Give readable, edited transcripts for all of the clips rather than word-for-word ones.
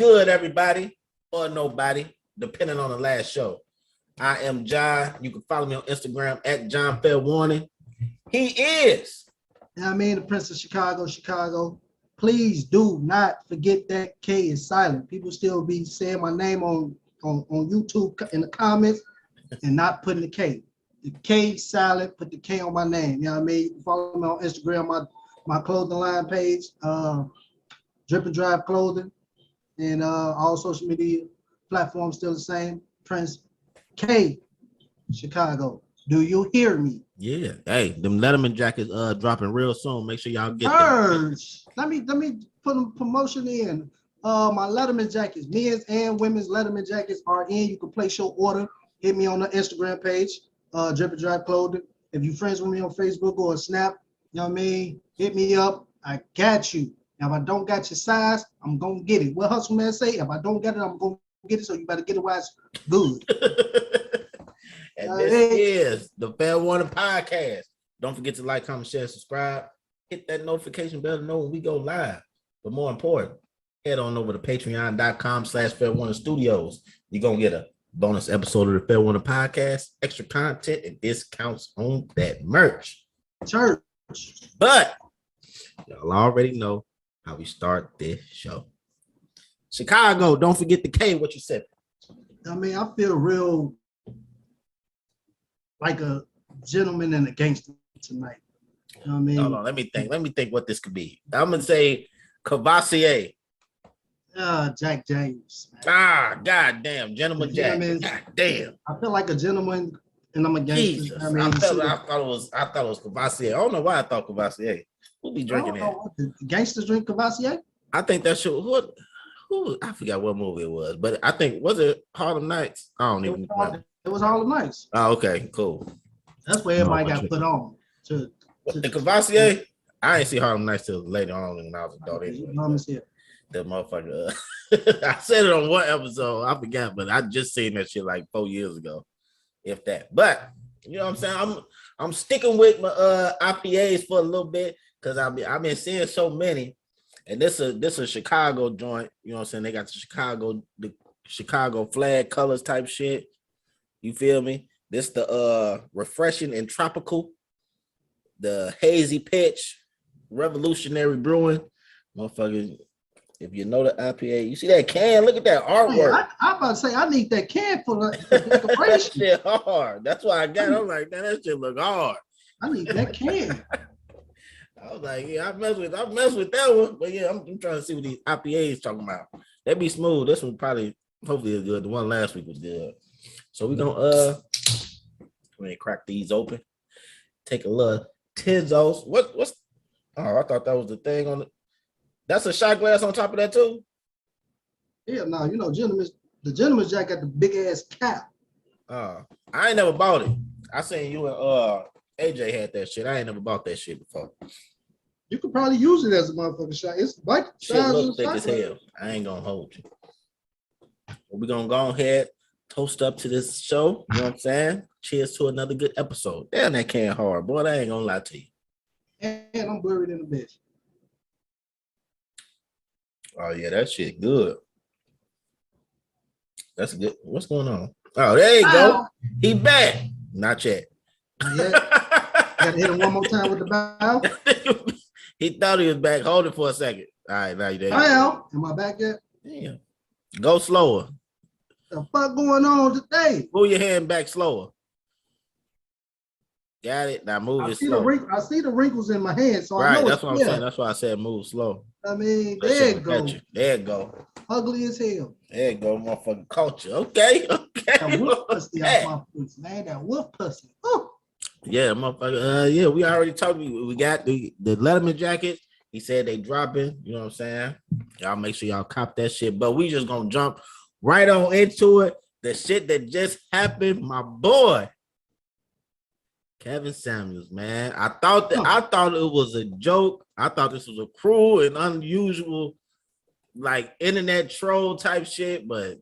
good, everybody, or nobody, depending on the last show. I am John. You can follow me on Instagram at John Fair Warning. He is. The Prince of Chicago. Please do not forget that K is silent. People still be saying my name on YouTube in the comments and not putting the K. The K silent, put the K on my name. You know what I mean? Follow me on Instagram, my clothing line page, Drip and Drive Clothing, and all social media platforms still the same. Prince K Chicago. Do you hear me? Yeah. Hey, them Letterman jackets dropping real soon. Make sure y'all get them. Let me put a promotion in. My Letterman jackets, men's and women's Letterman jackets are in. You can place your order. Hit me on the Instagram page, Drip and Drive Clothing. If you're friends with me on Facebook or Snap, you know what I mean? Hit me up. I got you. Now, if I don't got your size, I'm going to get it. What Hustle Man say? If I don't get it, I'm going to get it. So you better get it while it's good. And this is the Fair Warning Podcast. Don't forget to like, comment, share, subscribe. Hit that notification bell to know when we go live. But more important, head on over to patreon.com/Fair Warning Studios. You're going to get a bonus episode of the Fair Warning Podcast, extra content, and discounts on that merch. Church. But y'all already know how we start this show. Chicago, don't forget the K, what you said. I feel real like a gentleman and a gangster tonight. You know what I mean? Hold on, let me think what this could be. I'm gonna say Cavassier. Jack James. Man. Goddamn, Gentleman Jack. God damn. I feel like a gentleman and I'm a gangster. Jesus. I thought it was Cavassier. I don't know why I thought Cavassier. Who be drinking that? The gangsters drink Cavassier? I think that should who I forgot what movie it was, but I think was it Harlem Nights? I don't even remember. It was Harlem Nights. Oh, okay, cool. That's where everybody got put on. The Cavassier? I ain't see Harlem Nights till later on when I was adult anyway. That motherfucker. I said it on one episode. I forgot, but I just seen that shit like 4 years ago, if that. But you know what I'm saying? I'm sticking with my IPAs for a little bit because I've been seeing so many. And this a Chicago joint. You know what I'm saying? They got the Chicago flag colors type shit. You feel me? This the refreshing and tropical, the hazy pitch, revolutionary brewing. Motherfucker, if you know the IPA, you see that can, look at that artwork. Yeah, I'm about to say I need that can for the decoration. That shit hard. That's why I got it. I'm like, man, that shit look hard. I need that can. I was like, yeah, I mess with that one. But yeah, I'm trying to see what these IPAs talking about. They be smooth. This one hopefully is good. The one last week was good. So we're gonna crack these open. Take a little Tizos. What's I thought that was the thing on it. That's a shot glass on top of that too? Yeah, no, the gentleman's jack got the big ass cap. I ain't never bought it. I seen you and AJ had that shit. I ain't never bought that shit before. You could probably use it as a motherfucking shot. It's like shit look thick as hell. I ain't gonna hold you. We're gonna go ahead, toast up to this show. You know what I'm saying? Cheers to another good episode. Damn, that can hard, boy. I ain't gonna lie to you. And I'm buried in the bed. Oh yeah, that shit good. That's good. What's going on? Oh, there you go. He back. Not yet. Gotta hit him one more time with the bow. He thought he was back. Hold it for a second. All right, now you there. Am I back yet? Yeah. Go slower. The fuck going on today? Move your hand back slower. Got it. Now move it slow. I see the wrinkles in my hand, so right, I know that's what I'm saying. That's why I said move slow. There you go. There you go. Ugly as hell. There you go, motherfucking culture. Okay. That wolf pussy off my pussy, man. That wolf pussy. Oh. Yeah, motherfucker. Yeah, we already talked. We got the Letterman jacket. He said they dropping. You know what I'm saying? Y'all make sure y'all cop that shit. But we just gonna jump right on into it. The shit that just happened, my boy. Kevin Samuels, man. I thought it was a joke. I thought this was a cruel and unusual, like internet troll type shit, but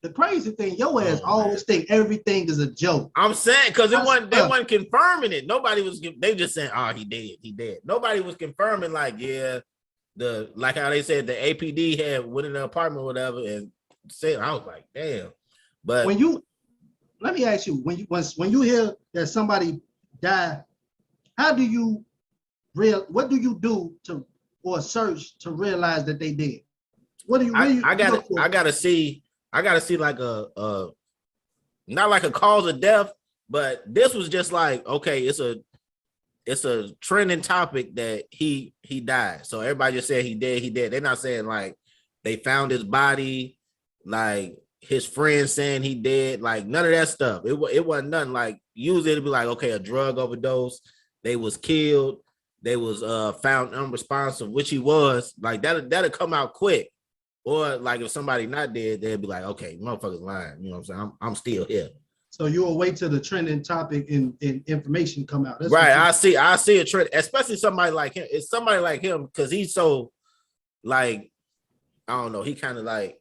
the crazy thing, your ass always think everything is a joke. I'm saying because they wasn't confirming it. Nobody was. They just saying, "Oh, he dead. Nobody was confirming, like, yeah, like how they said the APD had went in the apartment or whatever and said, I was like, damn. But let me ask you, when you hear that somebody died, what do you do or search to realize that they did? What do you I gotta see like a not like a cause of death, but this was just like, okay, it's a trending topic that he died. So everybody just said he dead. They're not saying like they found his body, like his friends saying he dead, like none of that stuff. It wasn't nothing. Like usually it'd be like, okay, a drug overdose, they was killed, they was found unresponsive, which he was. Like that'll come out quick. Or like if somebody not dead, they'd be like, okay, motherfuckers lying. You know what I'm saying? I'm still here. So you'll wait till the trending topic and information come out. That's right. I see a trend, especially somebody like him. It's somebody like him because he's so like, I don't know, he kind of like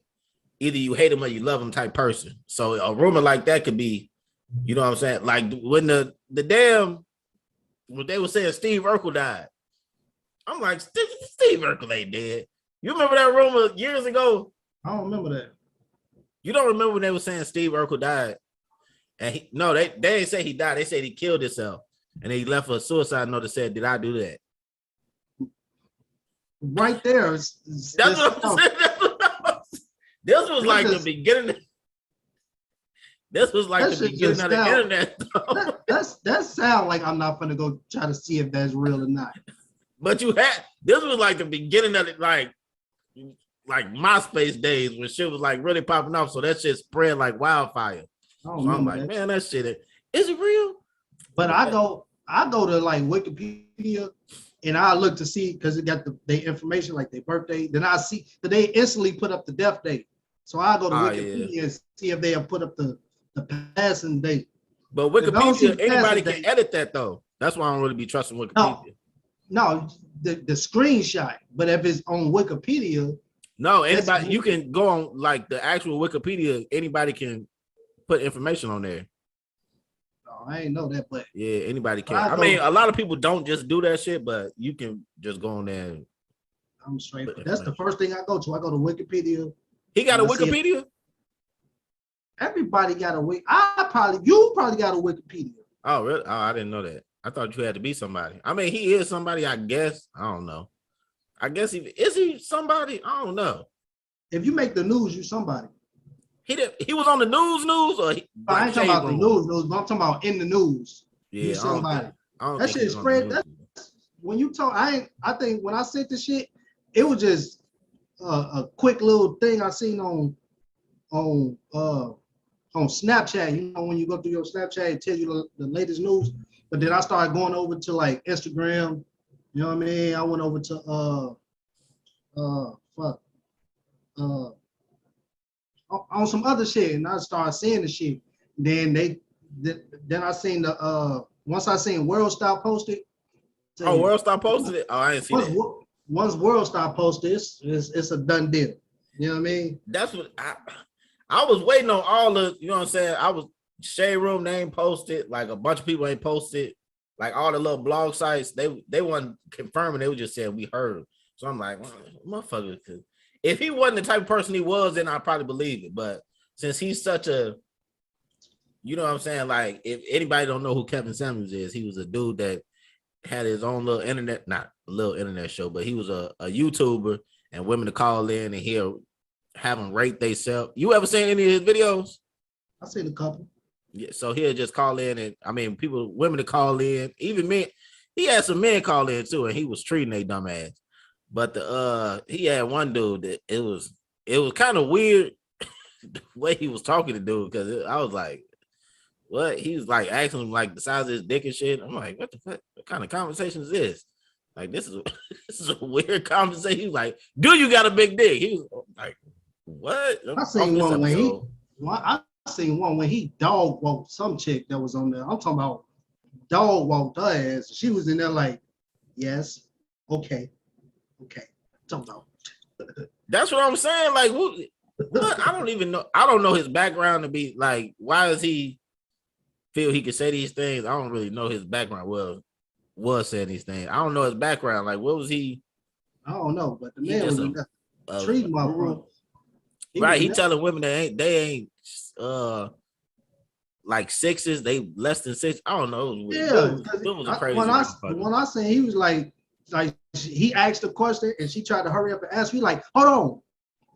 either you hate him or you love him type person. So a rumor like that could be, you know what I'm saying? Like when when they were saying Steve Urkel died, I'm like, Steve Urkel ain't dead. You remember that rumor years ago? I don't remember that. You don't remember when they were saying Steve Urkel died? And they didn't say he died. They said he killed himself. And he left a suicide note that said, did I do that? Right there. That's what I'm saying. This was like the beginning. This was like the beginning of the internet. That sound like I'm not gonna go try to see if that's real or not. But this was like the beginning of it, like MySpace days when shit was like really popping off. So that shit spread like wildfire. So I'm like, man, that shit is it real? But I go to like Wikipedia and I look to see because it got their information like their birthday. Then I see that they instantly put up the death date. So I go to Wikipedia and see if they have put up the passing date. But Wikipedia, anybody can edit that though. That's why I don't really be trusting Wikipedia. No, the screenshot. But if it's on Wikipedia, no, anybody you can go on like the actual Wikipedia. Anybody can put information on there. No, I ain't know that, but yeah, anybody can. I mean, a lot of people don't just do that shit, but you can just go on there. I'm straight. That's the first thing I go to. I go to Wikipedia. He got a Wikipedia? Everybody got a Wiki. You probably got a Wikipedia. Oh, really? Oh, I didn't know that. I thought you had to be somebody. I mean, he is somebody, I guess. I don't know. I guess is he somebody? I don't know. If you make the news, you somebody. He was on the news or I ain't talking about the news, but I'm talking about in the news. Yeah, you somebody. That shit spread. When you talk, I think when I said the shit, it was just a quick little thing I seen on Snapchat. You know, when you go through your Snapchat, it tells you the latest news. But then I started going over to like Instagram. You know what I mean? I went over to on some other shit, and I started seeing the shit. Then I seen once I seen World Star posted. World Star posted it? Oh, I didn't see that. Once World Star posted, it's a done deal. You know what I mean? That's what I was waiting on all the, you know what I'm saying? I was Shade Room, they ain't posted, like a bunch of people ain't posted, like all the little blog sites, they weren't confirming, they were just saying we heard. So I'm like, motherfucker, if he wasn't the type of person he was, then I'd probably believe it. But since he's such a, you know what I'm saying? Like, if anybody don't know who Kevin Samuels is, he was a dude that had his own little internet, not a little internet show, but he was a YouTuber, and women to call in and he'll have them rate themselves. You ever seen any of his videos? I seen a couple. Yeah, so he'll just call in, and I mean, women to call in, even men. He had some men call in too, and he was treating they dumb ass. But he had one dude that it was kind of weird the way he was talking to dude, because I was like, what? He was like asking him like the size of his dick and shit. I'm like, what the fuck? What kind of conversation is this? Like, this is a weird conversation. He was like, do you got a big dick? He was like, what? I seen one when he dog walked some chick that was on there. I'm talking about dog walked her ass. She was in there like, yes, okay. Talking about. That's what I'm saying. Like, what? I don't even know. I don't know his background to be like, why does he feel he could say these things? I don't really know his background. Was saying these things. I don't know his background. Like, what was he? I don't know, but the man was in that treating my bro. Right, he telling women they ain't like sixes, they less than six. I don't know. Yeah, it was a crazy when I say he was like he asked a question and she tried to hurry up and ask me like, hold on,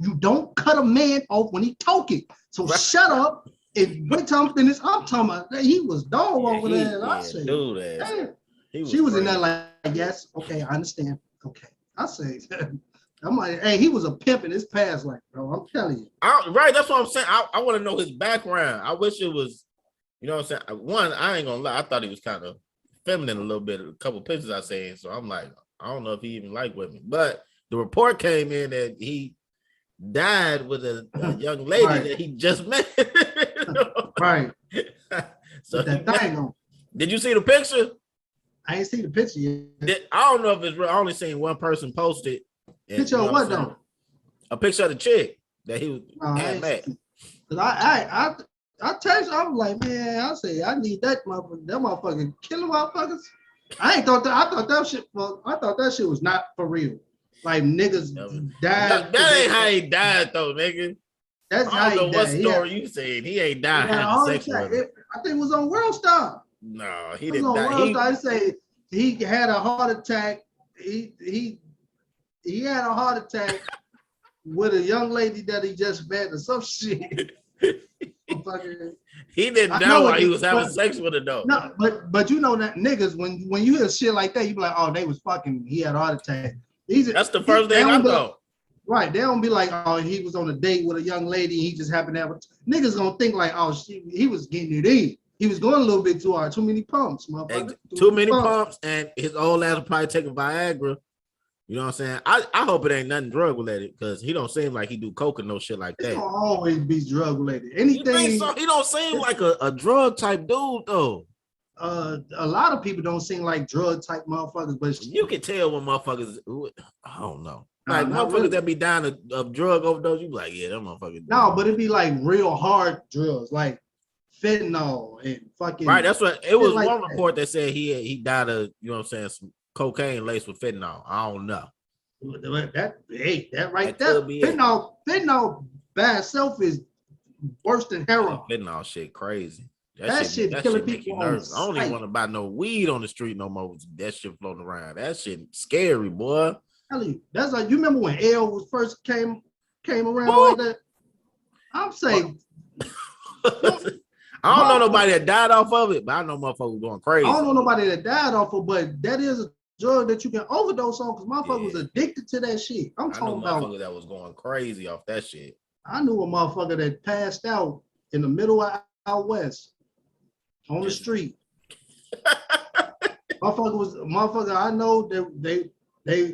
you don't cut a man off when he talking. So shut up and wait till I'm finished. I'm talking about he was dog over there. And I said, damn. She was in there like, yes, okay, I understand. Okay. I say, I'm like, hey, he was a pimp in his past life, bro. I'm telling you. Right, that's what I'm saying. I want to know his background. I wish it was, you know what I'm saying? One, I ain't gonna lie, I thought he was kind of feminine a little bit. A couple pictures I seen, so I'm like, I don't know if he even liked women. But the report came in that he died with a young lady that he just met. Right. So that thing on. Did you see the picture? I ain't seen the picture yet. I don't know if it's real. I only seen one person post it. Picture of what though? A picture of the chick that he had met. Cause I text, I was like, man, I say I need that motherfucker. That motherfucker killing motherfuckers. I thought that shit was not for real. Like niggas died. That ain't how he died though, nigga. That's how he died. I don't know what story you said. He ain't died having sex with her. I think it was on World Star. No, he didn't die. World Star. I say he had a heart attack. He had a heart attack with a young lady that he just met or some shit. He didn't die while he was having sex with her though. No, but you know that niggas when you hear shit like that, you be like, oh, they was fucking. He had a heart attack. That's the first thing I thought. Right, they don't be like, oh, he was on a date with a young lady. He just happened to have niggas gonna think like, oh, he was getting it in. He was going a little bit too hard. Too many pumps, motherfucker. Too many pumps, and his old ass will probably take a Viagra. You know what I'm saying? I hope it ain't nothing drug related because he don't seem like he do coke and no shit like that. It's gonna always be drug related. Anything. You think so? He don't seem like a drug type dude though. A lot of people don't seem like drug type motherfuckers, but you can tell when motherfuckers. I don't know. Like motherfuckers really. That be down of drug overdose, you be like, yeah, that motherfucker. No, but it'd be like real hard drugs, like fentanyl and fucking. Right, that's what it was. Like one report that said he died of, you know what I'm saying, some cocaine laced with fentanyl. I don't know. That right there. Fentanyl by itself is worse than heroin. Fentanyl shit crazy. That shit killing people. I don't even want to buy no weed on the street no more. That shit floating around. That shit scary, boy. Tell you, that's like you remember when L was first came around like that. I'm saying. I don't know nobody that died off of it, but I know motherfuckers going crazy. I don't know nobody that died off of, but that is a drug that you can overdose on because motherfucker was addicted to that shit. I'm talking about motherfucker that was going crazy off that shit. I knew a motherfucker that passed out in the middle of out west on the street. motherfucker. I know that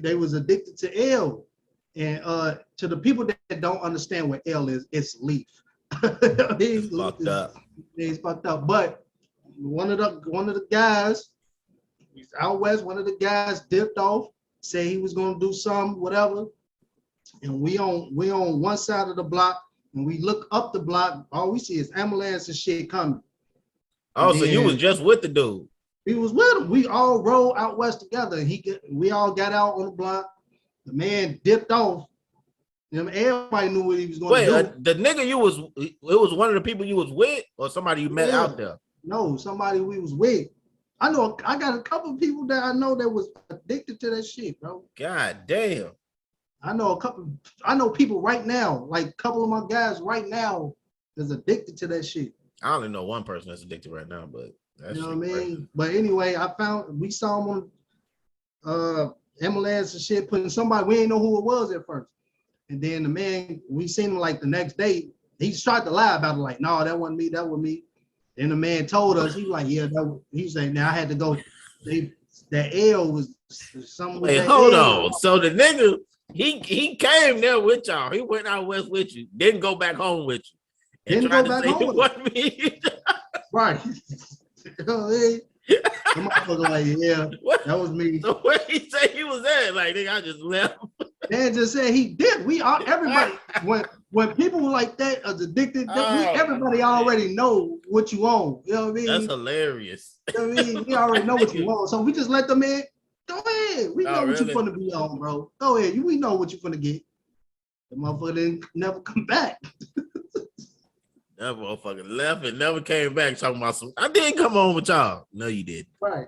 they was addicted to L, and to the people that don't understand what L is, it's leaf. He's fucked up. He's fucked up. But one of the guys, he's out west. One of the guys dipped off, said he was gonna do something, whatever. And we on one side of the block, and we look up the block. All we see is ambulance and shit coming. Oh, so you was just with the dude? We was with him. We all rode out west together. We all got out on the block. The man dipped off. Everybody knew what he was going to do. The nigga it was one of the people you was with, or somebody you met out there? No, somebody we was with. I got a couple of people that I know that was addicted to that shit, bro. God damn. I know people right now, like a couple of my guys right now is addicted to that shit. I only know one person that's addicted right now, but that's you know what I mean? Crazy. But anyway, we saw him on ambulance and shit, putting somebody, we didn't know who it was at first. And then the man, we seen him like the next day, he tried to lie about it, like, no, that wasn't me, that was me. Then the man told us, he was like, yeah, he said, now I had to go, that L was something. Wait, hold on. So the nigga, he came there with y'all. He went out west with you, didn't go back home with you. Didn't go back home with me. Right. The motherfucker like, yeah, that was me. So where he said he was at, like, nigga, I just left. Man just said he did. We all, everybody, when people like that are addicted, everybody already know what you own. You know what I mean? That's hilarious. You know what I mean? We already know what you want. So we just let the man Go ahead. We know what you're gonna be on, bro. Go ahead. We know what you're gonna get. The motherfucker didn't never come back. That motherfucker left and never came back talking about some. I didn't come home with y'all. No, you did. Right.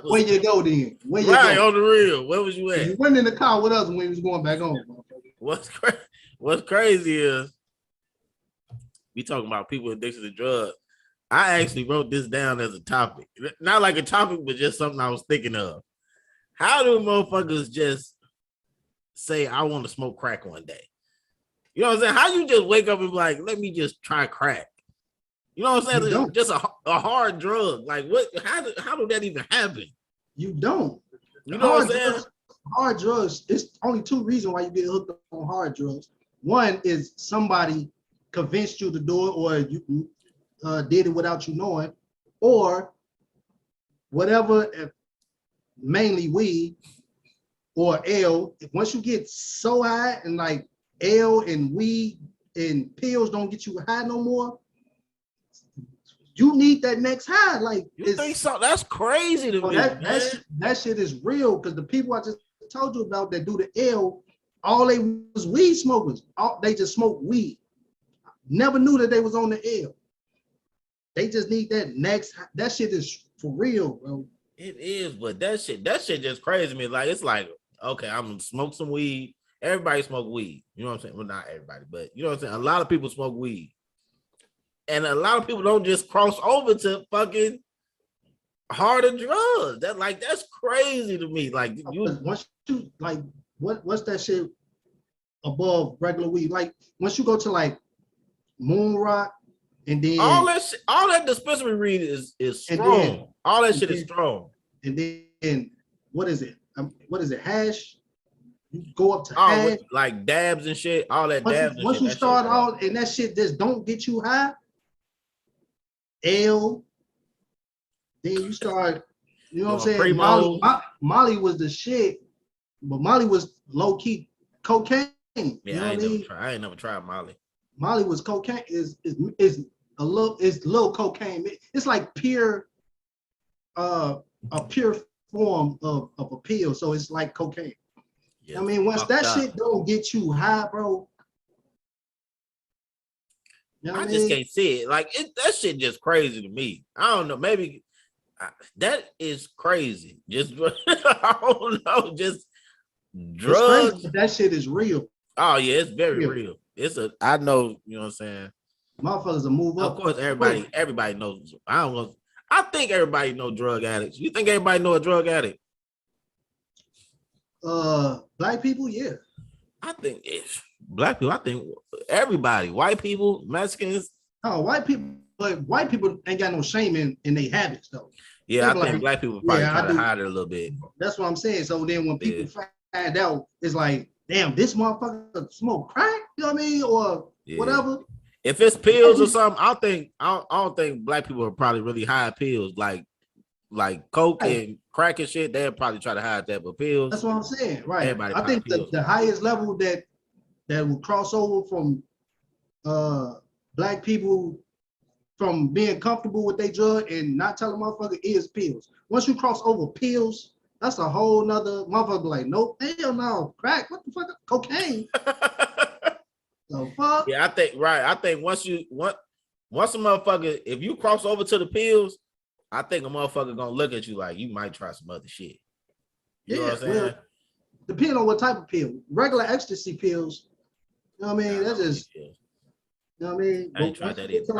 Where you go then? Where you right go? On the real. Where was you at? You went in the car with us when we was going back home. What's crazy is we talking about people addicted to drugs. I actually wrote this down as a topic. Not like a topic, but just something I was thinking of. How do motherfuckers just say, I want to smoke crack one day? You know what I'm saying? How you just wake up and be like, let me just try crack? You know what I'm saying? It's just a hard drug. Like, what? How did that even happen? You don't. You know what I'm saying? Hard drugs, it's only two reasons why you get hooked on hard drugs. One is somebody convinced you to do it, or you did it without you knowing, or whatever, mainly weed or L. Once you get so high and like L and weed and pills don't get you high no more, you need that next high. Like, you think so? That's crazy to me. That shit is real, because the people I just told you about that do the L, all they was weed smokers. They just smoked weed. Never knew that they was on the L. They just need that next. That shit is for real, bro. It is, but that shit just crazy to me. Like, it's like, okay, I'm gonna smoke some weed. Everybody smoke weed. You know what I'm saying? Well, not everybody, but you know what I'm saying? A lot of people smoke weed. And a lot of people don't just cross over to fucking harder drugs. That's crazy to me. Like, once you like, what's that shit above regular weed? Like, once you go to like Moon Rock, and then all that dispensary weed is strong. All that shit is strong. And then what is it? What is it? Hash. You go up to hash, like dabs and shit. All that dabs. Once you start all, and that shit just don't get you high. L. Then you start. You know what I'm saying? Molly was the shit, but Molly was low key cocaine. Yeah, you know I ain't never tried Molly. Molly was cocaine. Is a little cocaine. It's like pure, a pure form of a pill. So it's like cocaine. Yeah, I mean, once that shit don't get you high, bro. You know I just can't see it. Like, that shit just crazy to me. I don't know. Maybe that is crazy. Just I don't know. Just drugs. That shit is real. Oh yeah, it's very real. I know. You know what I'm saying. Motherfuckers will move up. Of course, everybody knows. I think everybody know drug addicts. You think everybody know a drug addict? Black people, yeah. I think it's black people. I think everybody, white people, Mexicans. Oh, white people, but white people ain't got no shame in their habits though. Yeah, I think black people probably try to hide it a little bit. That's what I'm saying. So then when people find out, it's like, damn, this motherfucker smoke crack, you know what I mean? Or whatever. If it's pills or something, I don't think black people are probably really hide pills like coke and crack and shit. They'll probably try to hide that, but pills. That's what I'm saying, right? Everybody I think the highest level that will cross over from black people from being comfortable with their drug and not telling motherfucker is pills. Once you cross over pills, that's a whole nother motherfucker. Like, nope, hell no, crack. What the fuck? Cocaine. The fuck? Yeah, I think once a motherfucker, if you cross over to the pills, I think a motherfucker gonna look at you like you might try some other shit. You know what I'm saying? Well, depending on what type of pill. Regular ecstasy pills, you know what I mean? That's just, you know what I mean? I ain't tried that either.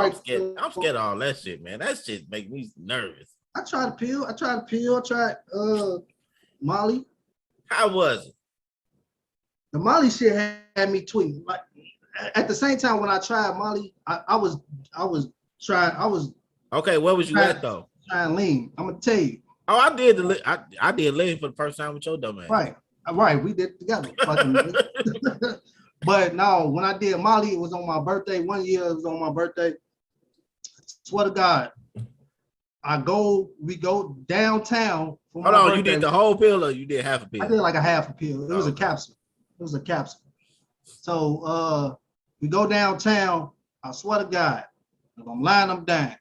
I'm scared of all that shit, man. That shit make me nervous. I tried a pill. I tried Molly. How was it? The Molly shit had me tweeting. Like, at the same time when I tried Molly, I was okay. Where was you at though? Trying lean. I'm gonna tell you. Oh, I did lean for the first time with your dumb ass. Right. We did it together. But no, when I did Molly, it was on my birthday. One year it was on my birthday. Swear to God, we go downtown. For Hold on, you did the whole pill or you did half a pill? I did like a half a pill. It was a capsule. So we go downtown. I swear to God, if I'm lying, I'm dying.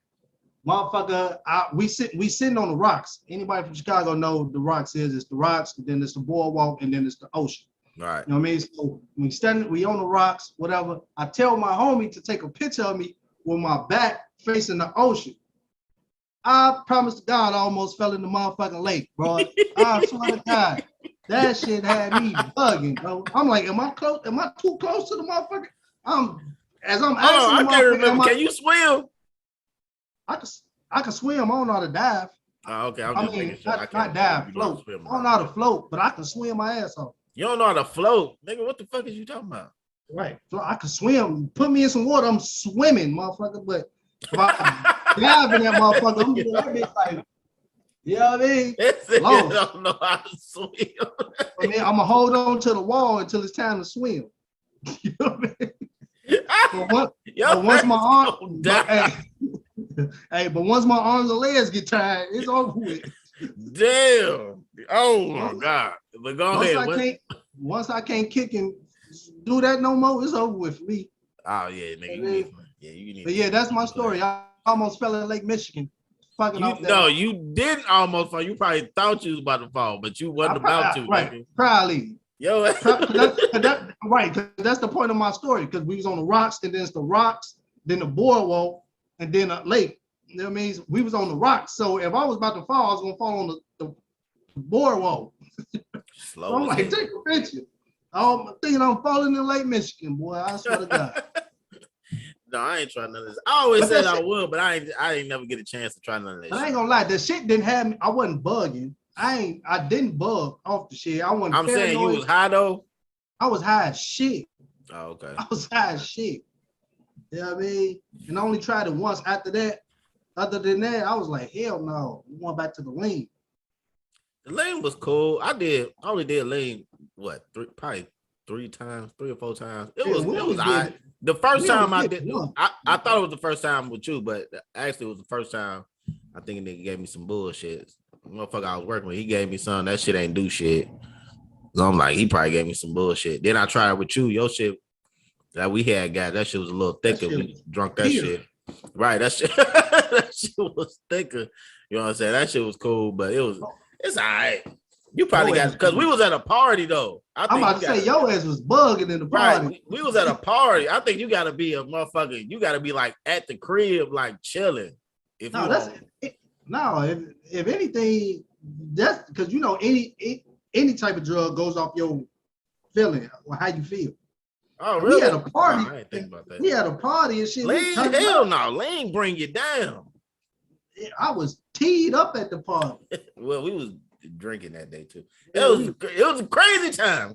motherfucker, we sitting on the rocks. Anybody from Chicago know the rocks is? It's the rocks, then it's the boardwalk, and then it's the ocean. Right. You know what I mean? So we on the rocks, whatever. I tell my homie to take a picture of me with my back facing the ocean. I promise to God, I almost fell in the motherfucking lake, bro. I swear to God, that shit had me bugging, bro. I'm like, am I close? Am I too close to the motherfucker? As I'm asking I can't remember. Can you swim? I can swim. I don't know how to dive. Oh, okay. I mean, not dive, float. I don't know how to float, but I can swim my ass off. You don't know how to float, nigga. What the fuck is you talking about? Right. So I can swim. Put me in some water, I'm swimming, motherfucker. But if I dive in that motherfucker, I'm gonna that bitch like, you know what I mean? I don't know how to swim. I mean, I'm gonna hold on to the wall until it's time to swim. You know what I mean? But once my arm, but once my arms and legs get tired, it's over with. Damn. Oh my God. But go ahead. Once I can't kick and do that no more, it's over with for me. Oh yeah, nigga. You need. But yeah, that's my story. I almost fell in Lake Michigan. You didn't almost fall. You probably thought you was about to fall, but you wasn't about to. Right, nigga. Probably. Yo, right, because that's the point of my story. Because we was on the rocks, and then it's the rocks, then the boardwalk, and then a lake. You know what I mean? We was on the rocks. So if I was about to fall, I was gonna fall on the boardwalk. So I'm like, take a picture. I'm thinking I'm falling in Lake Michigan, boy. I swear to God. No, I ain't trying none of this. I always said I would, but I ain't never get a chance to try none of this. I ain't gonna lie, the shit didn't have me. I wasn't bugging. I didn't bug off the shit. I'm saying you was high though. I was high as shit. Oh, okay. I was high as shit. You know what I mean? And I only tried it once. After that, other than that, I was like, hell no. We went back to the lean. The lean was cool. I only did lean probably 3 or 4 times. It was all right. The first time I did, I thought it was the first time with you, but actually it was the first time. I think a nigga gave me some bullshit. The motherfucker I was working with, he gave me some. That shit ain't do shit. So I'm like, he probably gave me some bullshit. Then I tried with you. Your shit that we had got, that shit was a little thicker. We drunk that shit. Right, that shit was thicker. You know what I'm saying? That shit was cool, but it's all right. You probably got, because we was at a party though. I'm about to say your ass was bugging in the party. Right, we was at a party. I think you got to be a motherfucker. You got to be like at the crib, like chilling. If anything, that's because you know any type of drug goes off your feeling or how you feel. Oh, really? We had a party. I didn't think about that. We had a party and shit. Hell no, lean bring you down. I was teed up at the party. Well, we was drinking that day too. It was a crazy time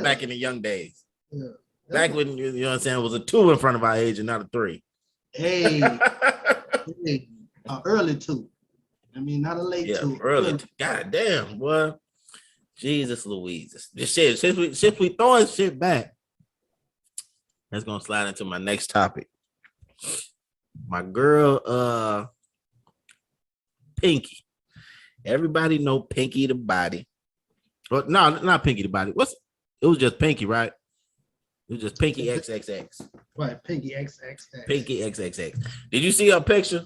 back in the young days. Yeah. Back when, you know what I'm saying, it was a 2 in front of our age and not a 3. Hey, early 2. I mean, not a late 2. Early. God damn, boy. Jesus Louise. This shit, since we throwing shit back, that's gonna slide into my next topic. My girl, Pinky. Everybody know Pinky the Body. Well, no, not Pinky the Body. It was just Pinky, right? It was just Pinky XXX. Right, Pinky XXX. Pinky XXX. Did you see her picture?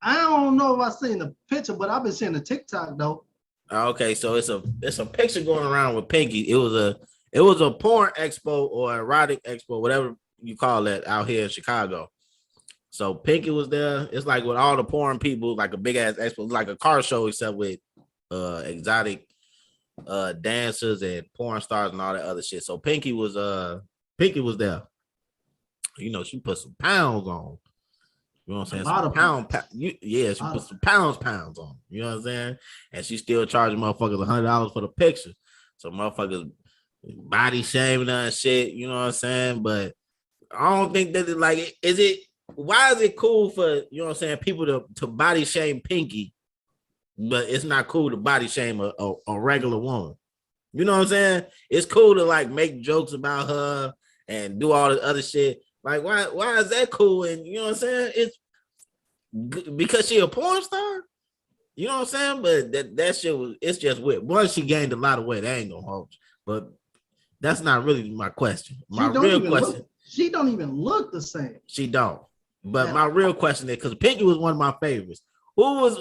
I don't know if I seen the picture, but I've been seeing the TikTok though. Okay, so it's a picture going around with Pinky. It was a porn expo or erotic expo, whatever you call that, out here in Chicago. So Pinky was there. It's like with all the porn people, like a big ass expo, like a car show, except with exotic dancers and porn stars and all that other shit. So Pinky was there. You know, she put some pounds on. You know what I'm saying? She put some pounds on. You know what I'm saying? And she still charging motherfuckers $100 for the picture. So motherfuckers body shaming her and shit. You know what I'm saying? But I don't think that why is it cool for, you know what I'm saying, people to body shame Pinky, but it's not cool to body shame a regular woman? You know what I'm saying? It's cool to like make jokes about her and do all this other shit. Like, why is that cool? And you know what I'm saying? It's because she a porn star. You know what I'm saying? But that shit it's just weird. Once she gained a lot of weight, I ain't gonna hold you. But that's not really my question. My real question. She don't even look the same. She don't. But my real question is because Pinky was one of my favorites. Who was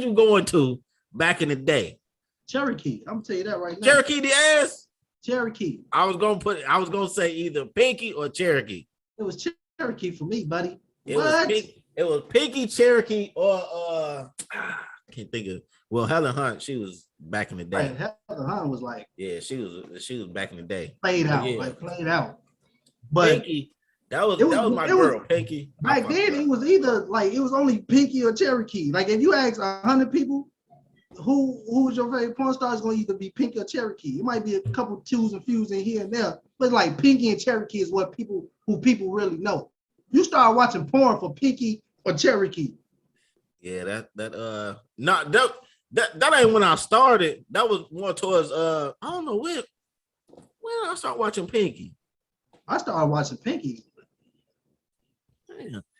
you going to back in the day? Cherokee. I'm gonna tell you that right now. Cherokee the ass. Cherokee. I was gonna say either Pinky or Cherokee. It was Cherokee for me, buddy. It was Pinky, Cherokee, or I can't think of. Well, Helen Hunt, she was back in the day. Right, Helen Hunt was like, yeah, she was back in the day. Played out. But Pinky, that was my girl, Pinky. Back then, it was either like it was only Pinky or Cherokee. Like if you ask 100 people who was your favorite porn star, it's gonna either be Pinky or Cherokee. It might be a couple twos and fews in here and there, but like Pinky and Cherokee is what people really know. You start watching porn for Pinky or Cherokee. Yeah, that ain't when I started. That was more towards I don't know when I started watching Pinky. I started watching Pinky.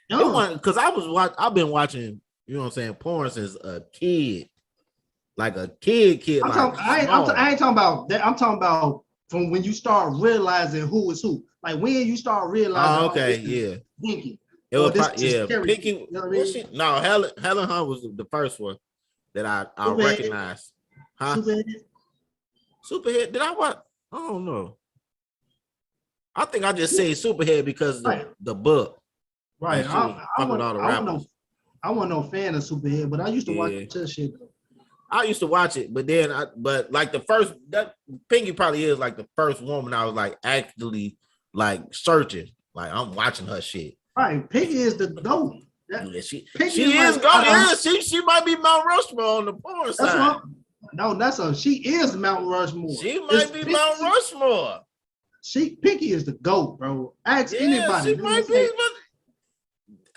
Because I've been watching, you know what I'm saying, porn since a kid. Like a kid. I ain't talking about that. I'm talking about from when you start realizing who is who. Like when you start realizing. Oh, okay, yeah. Pinky. It was Pinky. You know what I mean? No, Helen Hunt was the first one that I recognized. Huh? Superhead. Did I watch? I don't know. I think I just say Superhead because the book. Right. I wasn't no fan of Superhead, but I used to watch that shit though. I used to watch it, but then like the first that Pinky probably is like the first woman I was like actually like searching. Like I'm watching her shit. Right. Pinky is the GOAT. She is GOAT. Yeah, she might be Mount Rushmore on the porn side. She is Mount Rushmore. She might be Mount Rushmore. Pinky is the GOAT, bro. Ask anybody. She might be.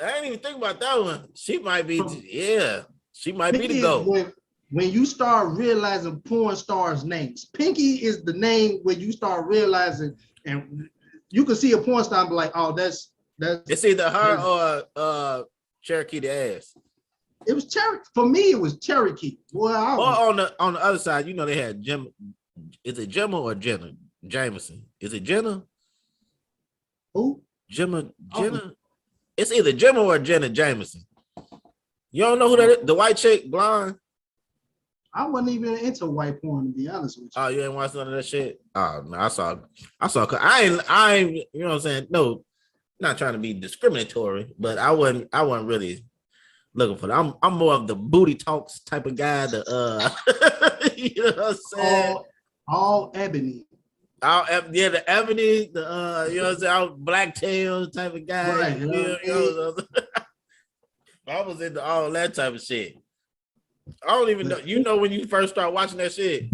I didn't even think about that one. She might be. She might be the GOAT. When you start realizing porn stars' names, Pinky is the name when you start realizing, and you can see a porn star and be like, "Oh, that's." It's either her or Cherokee the ass. It was Cherokee. For me, it was Cherokee. Boy, on the other side, you know they had Jim. Is it Gemma or Jenna Jameson? Is it Jenna? Who? Jenna. It's either Gemma or Jenna Jameson. You don't know who that is? The white chick, blonde. I wasn't even into white porn, to be honest with you. Oh, you ain't watched none of that shit? Oh no, I saw. I ain't. You know what I'm saying? No, not trying to be discriminatory, but I wasn't really looking for that. I'm more of the booty talks type of guy. You know what I'm saying? All ebony. The ebony. You know what I'm saying? All black tail type of guy. Right, you know I was into all that type of shit. I don't even know. You know when you first start watching that shit?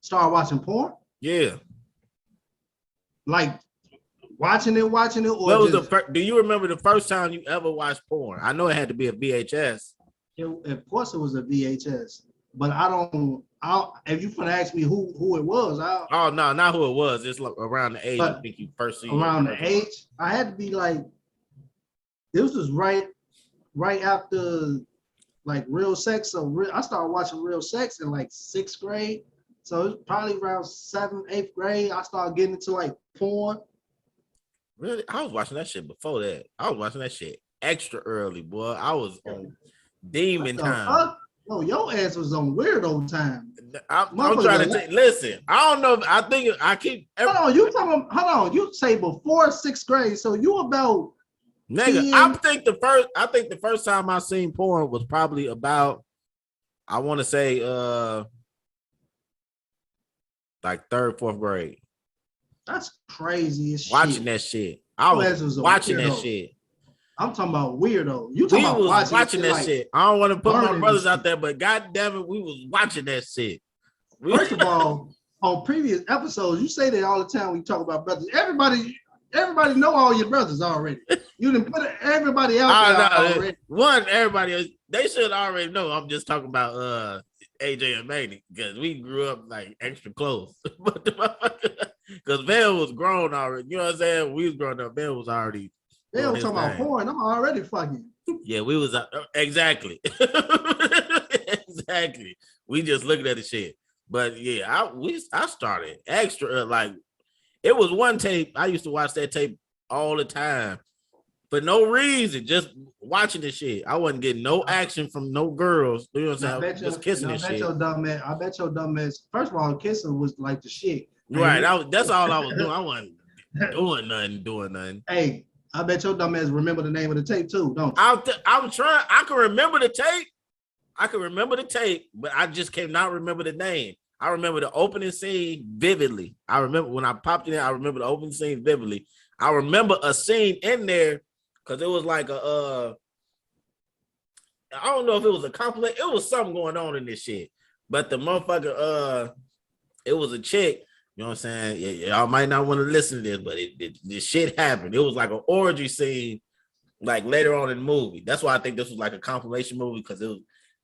Start watching porn? Yeah. Like watching it, or what was do you remember the first time you ever watched porn? I know it had to be a VHS. Of course it was a VHS, but if you want to ask me who it was, no, not who it was. It's like around the age I think you first see around the age. I had to be like, this was right after like Real Sex. So I started watching Real Sex in like 6th grade. So it's probably around 7th, 8th grade. I started getting into like porn. Really? I was watching that shit before that. I was watching that shit extra early, boy. I was on demon time. No, your ass was on weirdo time. I'm trying to listen. I don't know. I think I keep. Hold on. You say before 6th grade. So you about. Nigga, I think the first time I seen porn was probably about, I want to say like 3rd, 4th grade. That's crazy as shit. Watching that shit. I was watching that shit. I'm talking about weirdo. You talking about watching that shit. I don't want to put my brothers out there, but goddamn it, we was watching that shit. First of all, on previous episodes, you say that all the time when you talk about brothers. Everybody know all your brothers already. You didn't put everybody out there already. Everybody, they should already know. I'm just talking about AJ and Manny because we grew up like extra close. Because Vail was grown already. You know what I'm saying? We was growing up. Vail was already. They don't talk about porn. I'm already fucking. Yeah, we was exactly. Exactly. We just looking at the shit. But yeah, I started extra like It was one tape. I used to watch that tape all the time for no reason, just watching the shit. I wasn't getting no action from no girls. You know what I'm saying? Just kissing and shit. I bet your dumb ass. First of all, kissing was like the shit. Right. That's all I was doing. I wasn't doing nothing. Hey, I bet your dumb ass remember the name of the tape too, don't you? I'm trying. I can remember the tape. But I just cannot remember the name. I remember the opening scene vividly. I remember when I popped in there, I remember the opening scene vividly. I remember a scene in there because it was like I don't know if it was a compliment. It was something going on in this shit. But the motherfucker, it was a chick. You know what I'm saying? Y'all might not want to listen to this, but this shit happened. It was like an orgy scene, like later on in the movie. That's why I think this was like a compilation movie because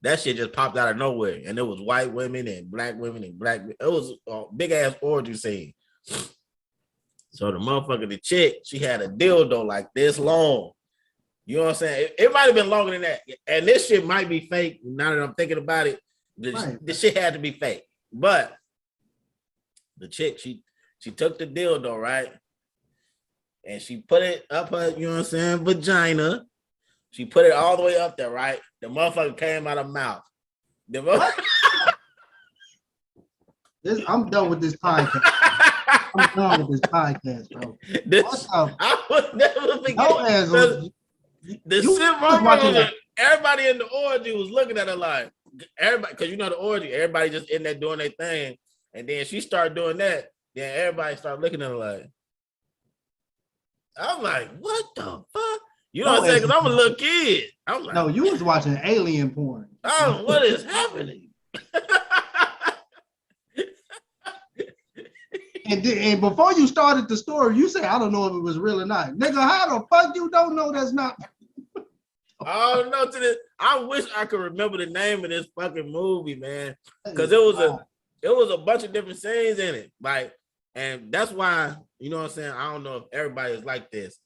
that shit just popped out of nowhere, and it was white women and black women and black. It was a big ass orgy scene. So the motherfucker, the chick, she had a dildo like this long. You know what I'm saying? It might have been longer than that, and this shit might be fake. Now that I'm thinking about it, this shit had to be fake. But the chick, she took the dildo, right, and she put it up her, you know what I'm saying, vagina. She put it all the way up there, right? The motherfucker came out of her mouth. I'm done with this podcast. I'm done with this podcast, bro. I would never forget. Everybody in the orgy was looking at her like, everybody, because you know the orgy, everybody just in there doing their thing. And then she started doing that. Then everybody started looking at her like, I'm like, what the fuck? You know what I'm saying? Because I'm a little kid. I'm like, no, you was watching alien porn. Oh, what is happening? And before you started the story, you say, I don't know if it was real or not. Nigga, how the fuck you don't know that's not? Oh, no, to this. I wish I could remember the name of this fucking movie, man. Because it was a bunch of different scenes in it. Like, and that's why, you know what I'm saying? I don't know if everybody is like this.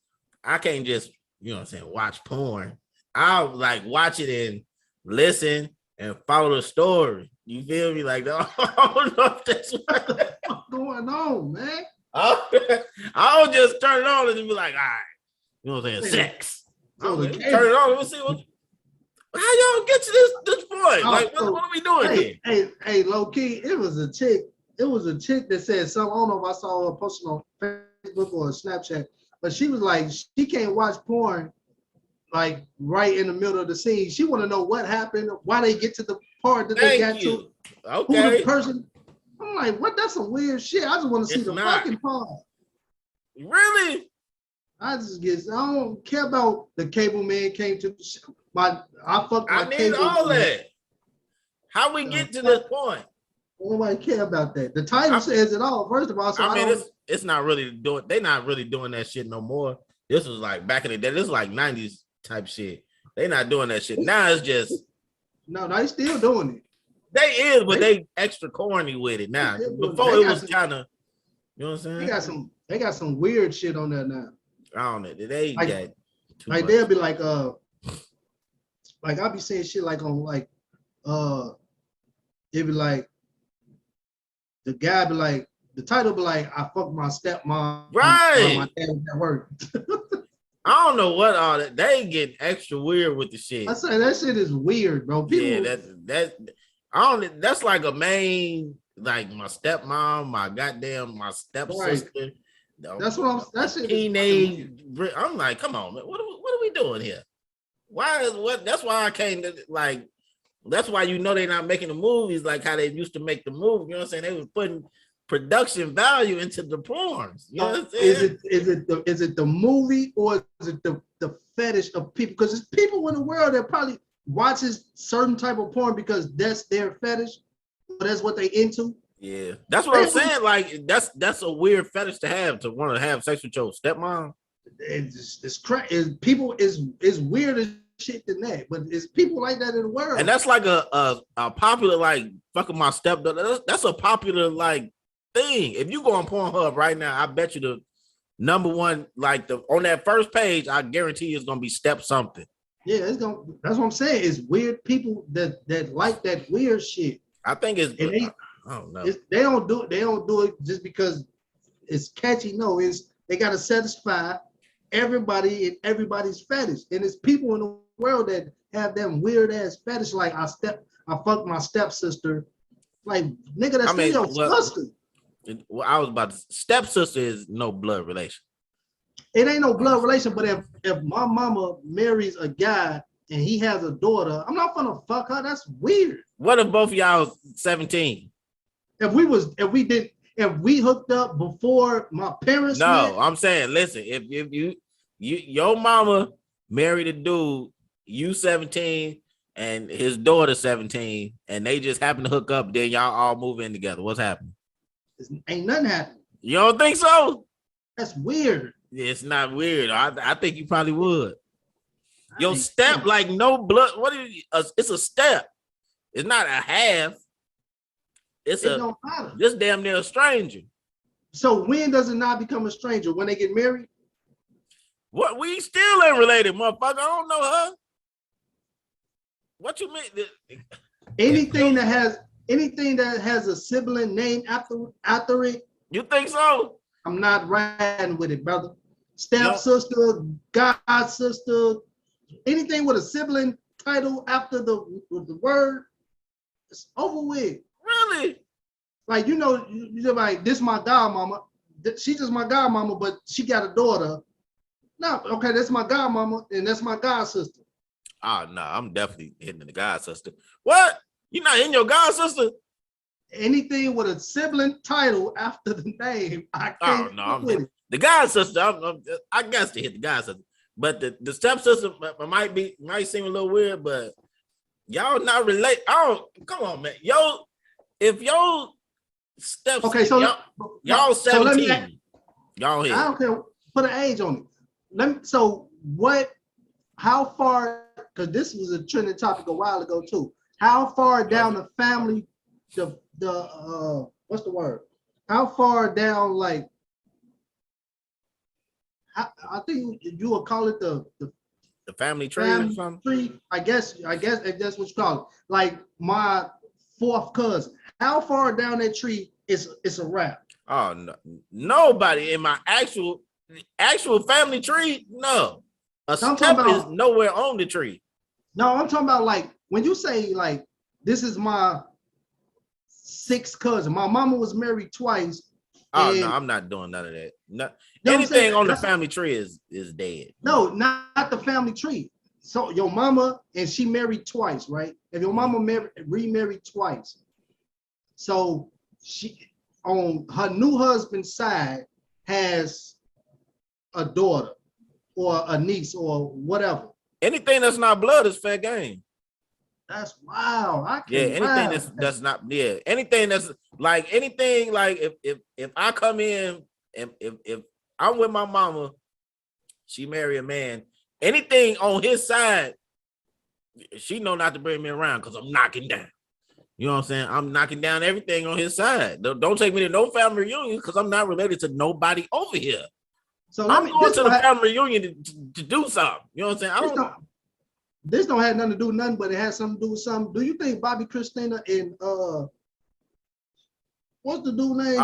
I can't just, you know what I'm saying, watch porn. I'll like watch it and listen and follow the story. You feel me? Like, I don't know if that's what's going on, man. I'll just turn it on and be like, all right, you know what I'm saying, sex. Turn it on. Let me see how y'all get to this point. Like, what are we doing here? Hey, low key, it was a chick that said something. I don't know if I saw her posting on Facebook or Snapchat, but she was like, she can't watch porn like right in the middle of the scene. She want to know what happened, why they get to the part that they got to. Okay. Who the person. I'm like, what? That's some weird shit. I just want to see the fucking part. Really? I don't care about the cable man came to I need all that. How we get to this point? Nobody care about that. The title says it all. First of all, so I mean, it's not really doing. They're not really doing that shit no more. This was like back in the day. This is like 90s type shit. They not doing that shit now. It's just they still doing it. They is, but they extra corny with it now. Before it was kind of, you know what I'm saying? They got some weird shit on there now. I don't know. They got too much. They'll be like I'll be saying shit like on like it'd be like the guy be like the title be like I fucked my stepmom. Right. My dad was at work. I don't know what all that. They get extra weird with the shit. I say that shit is weird, bro. People, yeah, that's like a main, like my stepmom, my stepsister. Right. That's what I'm. That's teenage. I'm like, come on, man. What are we doing here? That's why I can't like. That's why they're not making the movies like how they used to make the movie. You know what I'm saying? They was putting production value into the porns. You know what I'm saying? Is it the movie or is it the fetish of people? Because there's people in the world that probably watches certain type of porn because that's their fetish, or that's what they into. Yeah, that's what I'm saying. Like that's a weird fetish to want to have sex with your stepmom. It's crazy. People is weirder shit than that, but it's people like that in the world. And that's like a popular like fucking my stepdaughter. That's a popular like thing. If you go on Pornhub right now, I bet you the number one like on that first page, I guarantee you it's gonna be step something. Yeah, that's what I'm saying. It's weird people that like that weird shit. I think it's. I don't know. They don't do it just because it's catchy. No, it's they gotta satisfy everybody and everybody's fetish. And it's people in the world that have them weird ass fetish. Like I fucked my stepsister. Like nigga, that's still your sister. Well, I was about to stepsister is no blood relation. It ain't no blood relation, but if my mama marries a guy and he has a daughter, I'm not gonna fuck her. That's weird. What if both of y'all 17? If we hooked up before my parents met? I'm saying, listen, if your mama married a dude, you 17 and his daughter 17, and they just happen to hook up, then y'all all move in together. What's happening? Ain't nothing happening. You don't think so? That's weird. It's not weird. I think you probably would. Your step, like no blood. What is it's a step. It's not a half. It's just damn near a stranger. So when does it not become a stranger? When they get married? What? We still ain't related, motherfucker. I don't know her. What you mean? Anything that has a sibling name after it. You think so? I'm not riding with it, brother. Stepsister, god sister, anything with a sibling title after the word, it's over with. Really? Like you're like, this my godmama. She's just my godmama, but she got a daughter. No, okay, that's my godmama, and that's my god sister. Oh no, I'm definitely hitting the god sister. What? You're not in your god sister? Anything with a sibling title after the name, I can't. Oh no, the god sister. I guess to hit the god sister, but the stepsister might seem a little weird, but y'all not relate. Oh, come on, man. If your steps, okay, so y'all 17, y'all here. I don't care. Put an age on it. How far? Because this was a trending topic a while ago too. How far down the family? What's the word? How far down? Like, I think you would call it the family tree or something. Tree. I guess if that's what you call it. Like my fourth cousin. How far down that tree is a wrap? Oh no, nobody in my actual family tree. No, a step is nowhere on the tree. No, I'm talking about like when you say like this is my sixth cousin. My mama was married twice. Oh no, I'm not doing none of that. No, anything on the family tree is dead. No, not the family tree. So your mama and she married twice, right? If your mama remarried twice, so she on her new husband's side has a daughter or a niece or whatever. Anything that's not blood is fair game. That's wow. Anything that's not anything that's like anything like if I come in and if I'm with my mama, she marry a man, anything on his side, she know not to bring me around because I'm knocking down. You know what I'm saying? I'm knocking down everything on his side. Don't take me to no family reunion because I'm not related to nobody over here. So I'm going to the family reunion to do something. You know what I'm saying? This don't have nothing to do with nothing, but it has something to do with something. Do you think Bobby Christina and what's the dude name?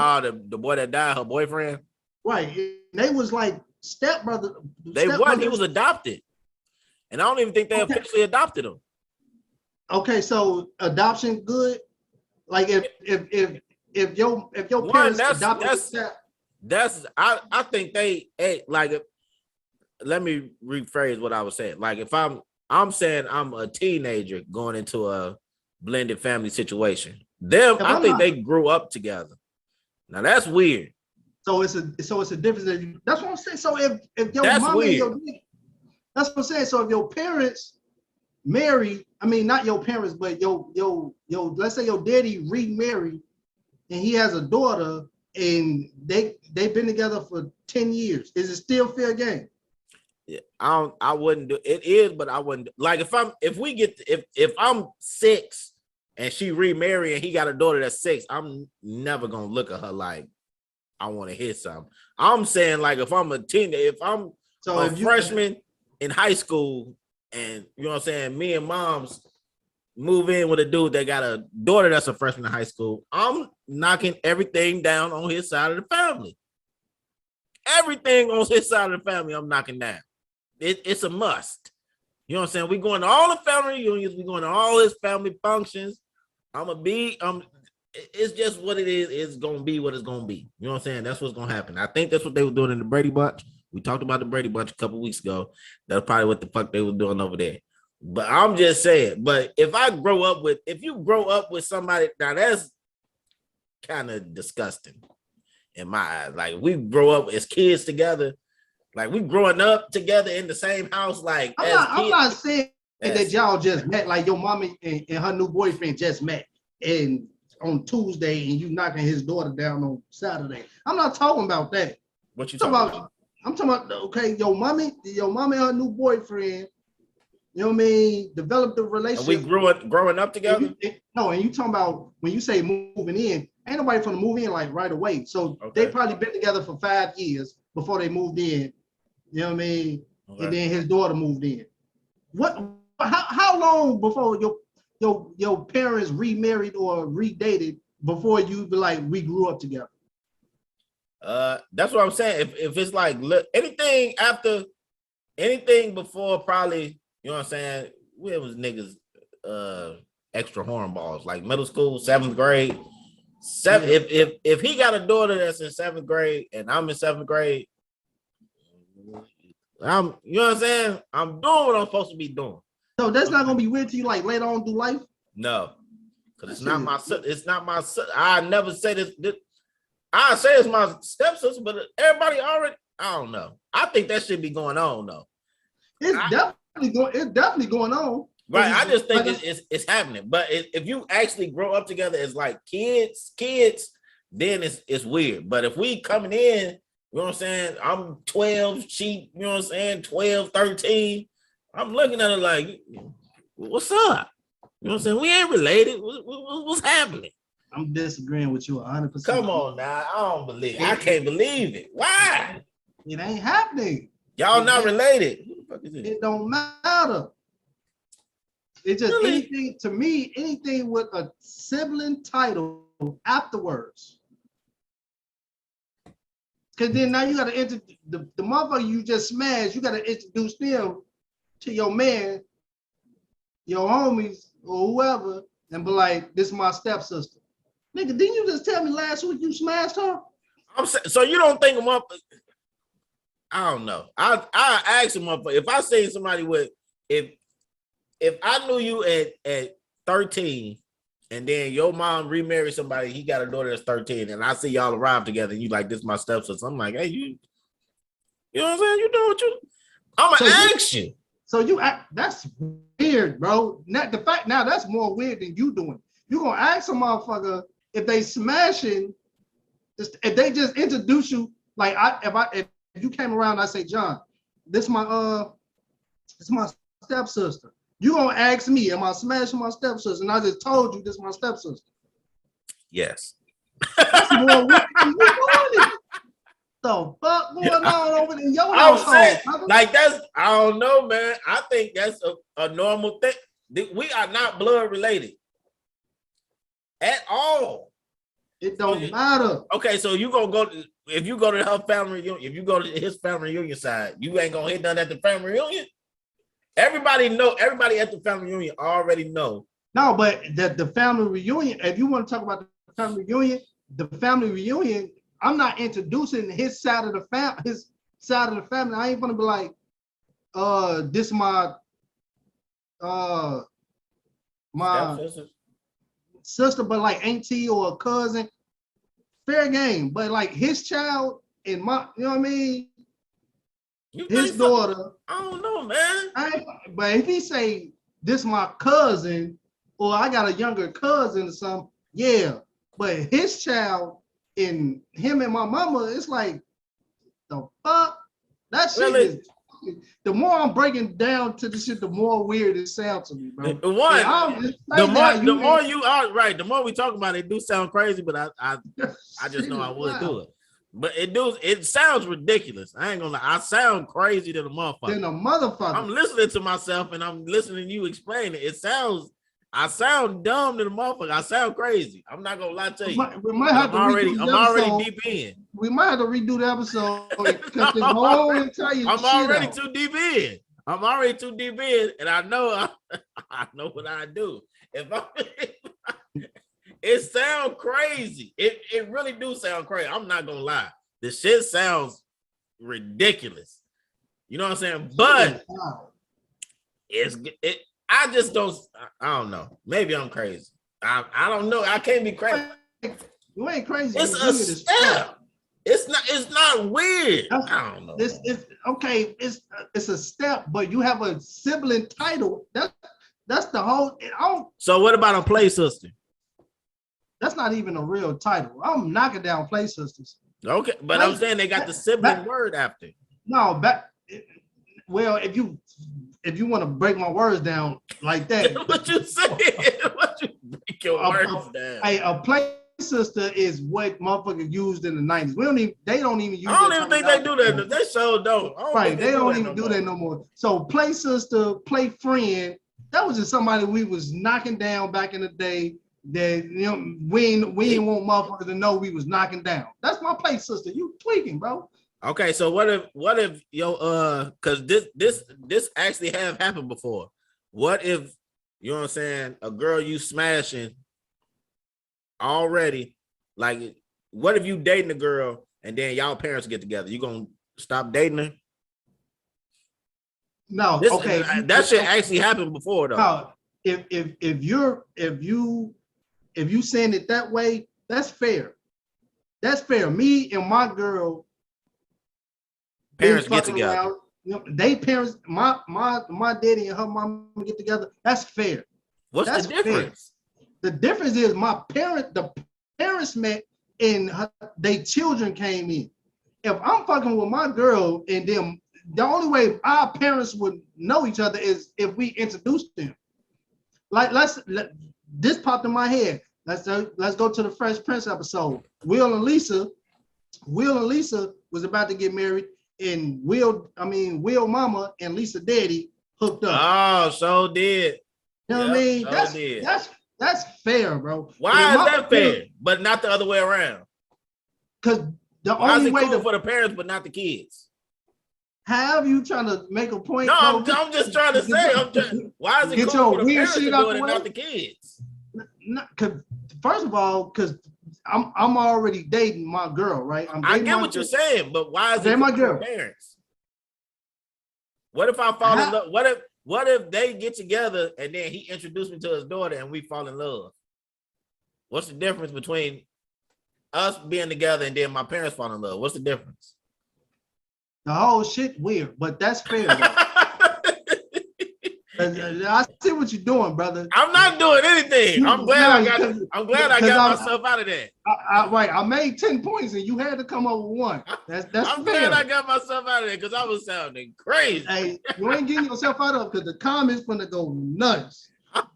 The boy that died, her boyfriend. Right. They was like stepbrother. They wasn't. He was adopted, and I don't even think they officially adopted him. Okay, so adoption good. Like if your parents adopted I think they like. Let me rephrase what I was saying. Like if I'm saying I'm a teenager going into a blended family situation. I think they grew up together. Now that's weird. So it's a difference. That's what I'm saying. So if your that's mom weird. That's what I'm saying. So if your parents married, I mean not your parents, but your let's say your daddy remarried and he has a daughter and they've been together for 10 years. Is it still fair game? Yeah, I wouldn't do it. Is, but I wouldn't like if I'm 6 and she remarried and he got a daughter that's 6, I'm never gonna look at her like I want to hit something. I'm saying like if I'm a teenager, if I'm a freshman in high school and you know what I'm saying, me and moms move in with a dude that got a daughter that's a freshman in high school, I'm knocking everything down on his side of the family. everything on his side of the family, I'm knocking down. It's a must. You know what I'm saying? We going to all the family reunions. We going to all his family functions. It's just what it is. It's gonna be what it's gonna be. You know what I'm saying? That's what's gonna happen. I think that's what they were doing in the Brady Bunch. We talked about the Brady Bunch a couple weeks ago. That's probably what the fuck they were doing over there. But I'm just saying. But if you grow up with somebody, now that's kind of disgusting in my eyes. Like we grow up as kids together, like we growing up together in the same house. Like I'm not saying that y'all just met, like your mama and her new boyfriend just met and on Tuesday and you knocking his daughter down on Saturday. I'm not talking about that. What you talking about? I'm talking about, okay, your mommy and her new boyfriend, you know what I mean, developed a relationship. And we growing up together? And you talking about when you say moving in, ain't nobody from the move in like right away. So They probably been together for 5 years before they moved in. You know what I mean? Okay. And then his daughter moved in. How long before your parents remarried or redated before you be like, we grew up together? That's what I'm saying. If it's like anything before probably, you know what I'm saying, where was niggas extra hornballs, like middle school, 7th grade. If he got a daughter that's in 7th grade and I'm in 7th grade, you know what I'm saying, I'm doing what I'm supposed to be doing. So that's not gonna be weird to you like later on through life? No, because it's not my son. I never say this. I say it's my stepsister, but everybody already, I don't know. I think that should be going on though. It's definitely going on. Right. I just think it's happening. But if you actually grow up together as like kids, then it's weird. But if we coming in, you know what I'm saying, I'm 12, she, you know what I'm saying, 12, 13, I'm looking at her like, what's up? You know what I'm saying? We ain't related. What's happening? I'm disagreeing with you 100%. Come on now. I can't believe it. Why? It ain't happening. Y'all not related. Who the fuck is it? It don't matter. It's just anything with a sibling title afterwards. Because then now you got to the motherfucker you just smashed, you got to introduce them to your man, your homies, or whoever, and be like, this is my stepsister. Nigga, didn't you just tell me last week you smashed her? So you don't think I'm up? I don't know. I ask him up if I say somebody with if I knew you at 13 and then your mom remarried somebody, he got a daughter that's 13, and I see y'all arrive together and you like, this is my stepsister. I'm like, hey, you know what I'm saying? You doing what you? I'm gonna ask you. So that's weird, bro. Now that's more weird than you doing. You gonna ask a motherfucker if they smashing, if they just introduce you, like if you came around and I say, John, this my stepsister. You gonna ask me, am I smashing my stepsister? And I just told you this is my stepsister. Yes. That's more weird than you doing it. The fuck going on over in your household? Like that's, I don't know, man. I think that's a normal thing. We are not blood related at all. It don't matter. Okay, so you gonna go if you go to her family reunion, if you go to his family reunion side, you ain't gonna hit none at the family reunion. Everybody at the family reunion already know. No, but the family reunion, if you want to talk about the family reunion, I'm not introducing his side of the family. I ain't gonna be like, this is my sister, but like auntie or a cousin. Fair game. But like his child and my, you know what I mean? His daughter. I don't know, man. But if he say this my cousin, or I got a younger cousin or something, yeah. But his child and him and my mama, it's like, the fuck? That shit is, the more I'm breaking down to this shit, the more weird it sounds to me, bro. The more we talk about it, it do sound crazy, but I just know I would do it. But it sounds ridiculous. I ain't gonna lie. I sound crazy to the motherfucker. I'm listening to myself and I'm listening to you explain it. It sounds I sound dumb to the motherfucker. I sound crazy. I'm not gonna lie to you. We might have to redo the episode. I'm already deep in. We might have to redo the episode and cut this whole entire I'm shit already out. too deep in. I'm already too deep in, and I know I know what I do. It sounds crazy. It really do sound crazy. I'm not gonna lie. The shit sounds ridiculous. You know what I'm saying? But I just don't. I don't know. Maybe I'm crazy. I don't know. I can't be crazy. You ain't crazy. It's a step. It's not weird. I don't know. It's okay. It's a step, but you have a sibling title. That's the whole. So what about a play sister? That's not even a real title. I'm knocking down play sisters. Okay, but I'm saying they got the sibling word after. No, well, if you want to break my words down like that, what you saying? What you break your words down? A play sister is what motherfuckers used in the 90s. They don't even use. I don't even think they do that. They sure don't. Right, they don't even do that no more. So play sister, play friend, that was just somebody we was knocking down back in the day. That we ain't want motherfuckers to know we was knocking down. That's my play sister. You tweaking, bro. Okay, so what if because this actually have happened before. What if, you know what I'm saying, a girl you smashing already, like what if you dating a girl and then y'all parents get together? You gonna stop dating her? No, that shit actually happened before though. No, if you saying it that way, that's fair. That's fair. Me and my girl parents get together. They parents, my daddy and her mom get together. That's fair. That's the difference? Fair. The difference is the parents met and their children came in. If I'm fucking with my girl and them, the only way our parents would know each other is if we introduced them. Like this popped in my head. Let's go to the Fresh Prince episode. Will and Lisa was about to get married, and Will mama and Lisa daddy hooked up. Oh, so did. You know what I mean? That's fair, bro. Why is that fair? But not the other way around. Because the only way cool for the parents, but not the kids. How are you trying to make a point? No, I'm just trying to say. Why is it cool for the parents to do it and not the kids? Because first of all, because I'm already dating my girl, right? I get what you're saying, but why is it my girl? Parents? What if I fall in love? What if they get together and then he introduced me to his daughter and we fall in love? What's the difference between us being together and then my parents fall in love? What's the difference? The whole shit weird, but that's fair. I see what you're doing, brother. I'm not doing anything. I'm glad I got myself out of that. Right. I made 10 points and you had to come up with one. That's I'm fair. glad I got myself out of there because I was sounding crazy. Hey, you ain't getting yourself out of it because the comments gonna go nuts.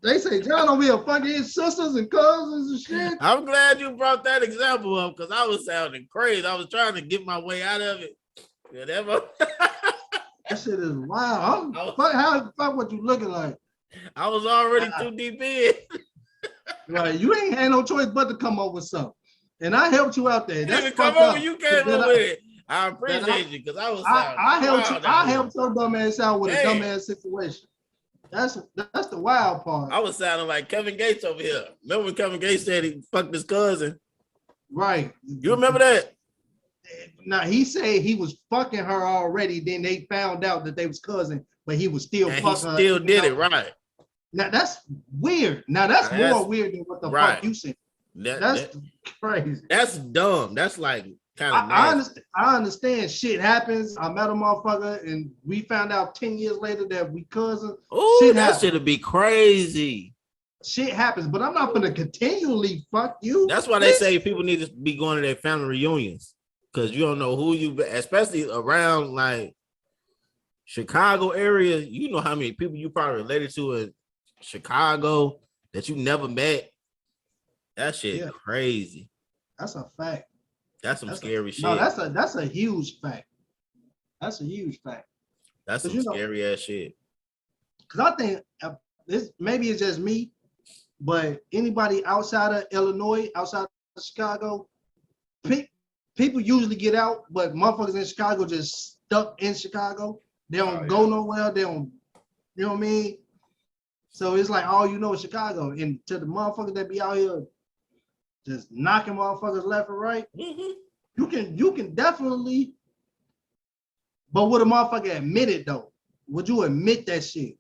They say John over here fucking his sisters and cousins and shit. I'm glad you brought that example up because I was sounding crazy. I was trying to get my way out of it. Whatever. That shit is wild. Fuck what you looking like? I was already too deep in. Right, you ain't had no choice but to come up with something, and I helped you out there. That's come over, you came up with it. I appreciate you because I was. I helped your dumb ass out with a dumb ass situation. That's the wild part. I was sounding like Kevin Gates over here. Remember when Kevin Gates said he fucked his cousin? Right. You remember that? Now he said he was fucking her already. Then they found out that they was cousin, but he was still fucking her. Still did it right. Now that's weird. Now that's more weird than what the fuck you said. That's crazy. That's dumb. That's like kind of. I understand. Shit happens. I met a motherfucker, and we found out 10 years later that we cousins. Oh, that should be crazy. Shit happens, but I'm not gonna continually fuck you. That's why they say people need to be going to their family reunions. Because you don't know who you, especially around like Chicago area, you know how many people you probably related to in Chicago that you never met. That shit crazy. That's a fact. That's some scary shit. No, that's a huge fact. That's a huge fact. That's some scary ass shit. Because I think this maybe it's just me, But anybody outside of Illinois, outside of Chicago, people usually get out, but motherfuckers in Chicago just stuck in Chicago. They don't go nowhere. They don't, you know what I mean? So it's like all you know is Chicago. And to the motherfuckers that be out here just knocking motherfuckers left and right, you can definitely. But would a motherfucker admit it though? Would you admit that shit?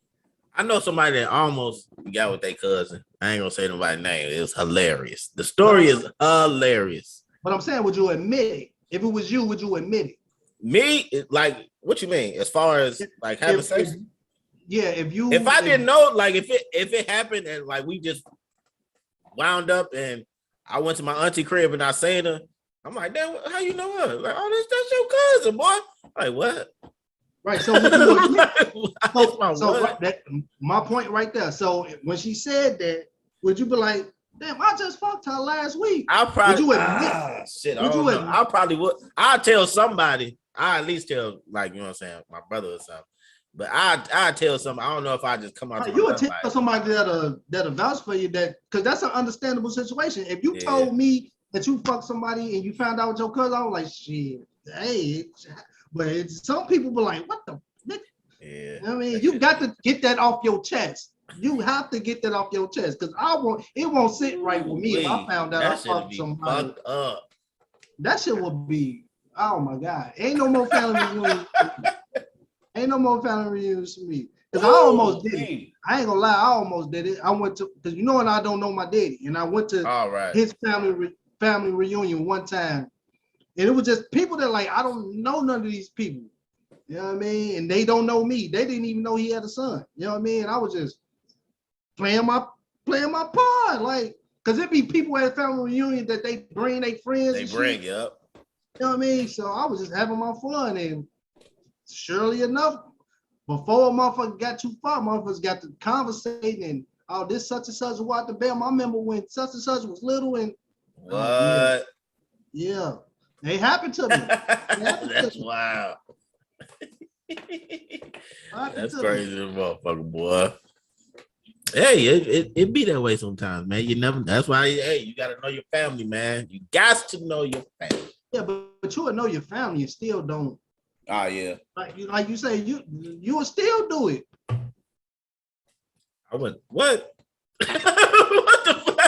I know somebody that almost got with their cousin. I ain't gonna say nobody's name. It was hilarious. The story is hilarious. But I'm saying, would you admit it? If it was you, would you admit it? Me, like, what you mean? As far as like having sex? If I didn't know, like, if it happened and like we just wound up and I went to my auntie crib and I seen her, I'm like, damn, how you know her? Like, oh, that's your cousin, boy. Like, what? Right. So, my point right there. So when she said that, would you be like, damn, I just fucked her last week? I probably would you admit? Shit, I don't know. I probably would. I'll tell somebody. I at least tell, like, you know what I'm saying, my brother or something. But I tell somebody. I don't know if I just come out. You would tell somebody that'll vouch for you, that because that's an understandable situation. If you told me that you fucked somebody and you found out with your cousin, I was like, shit, hey. But some people be like, what the? Yeah. I mean, you got to get that off your chest. You have to get that off your chest because it won't sit right with me if I found out I fucked somebody. Fucked up. That shit would be, oh my God. Ain't no more family reunions. Ain't no more family reunions for me. Because I almost did it. I ain't gonna lie, I almost did it. I went to, because you know, and I don't know my daddy. And I went to his family reunion one time. And it was just people that like, I don't know none of these people. You know what I mean? And they don't know me. They didn't even know he had a son. You know what I mean? And I was just playing my part. Like, because it be people at a family reunion that they bring their friends. They bring, yep. You know what I mean? So I was just having my fun. And surely enough, before a motherfucker got too far, motherfuckers got to conversating and, oh, this such and such was at the bam. I remember when such and such was little and what? Yeah. They happened to me. That's wild. That's crazy, motherfucker, boy. Hey, it be that way sometimes, man. You never. That's why. Hey, you gotta know your family, man. You got to know your family. Yeah, but you would know your family and still don't. Oh yeah. Like you say, you will still do it. I went. What? What the fuck?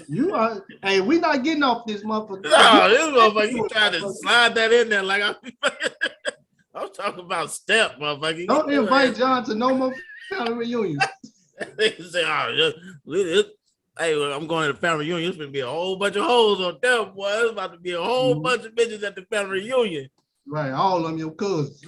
You are, hey, we not getting off this motherfucker. No, this motherfucker, you trying to slide that in there like I'm talking about step, motherfucker. Don't invite John to no more family reunions. They say, hey, I'm going to the family reunion. It's gonna be a whole bunch of hoes on them, boy. It's about to be a whole bunch of bitches at the family reunion. Right, all of them your cousins.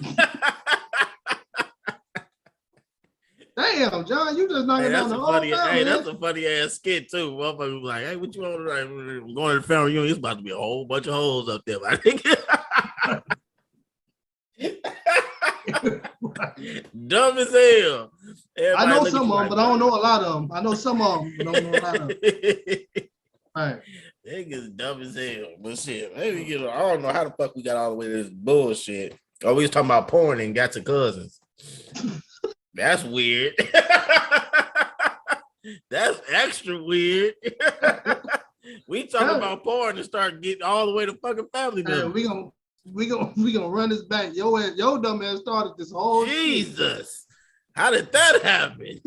Damn, John, you just knocking down the whole family. Hey, that's a funny ass skit too. Motherfucker was like, hey, what you want to write? I'm going to the family reunion. It's about to be a whole bunch of hoes up there. I think. Dumb as hell. I know some of them, but I don't know a lot of them. I know some of them, but I don't know a lot of them. All right. Niggas dumb as hell. But shit, maybe I don't know how the fuck we got all the way to this bullshit. Oh, we was talking about porn and got to cousins. That's weird. That's extra weird. We talking about porn and start getting all the way to fucking family. Hey, we gonna run this back. Your dumb ass started this whole Jesus. Shit. How did that happen?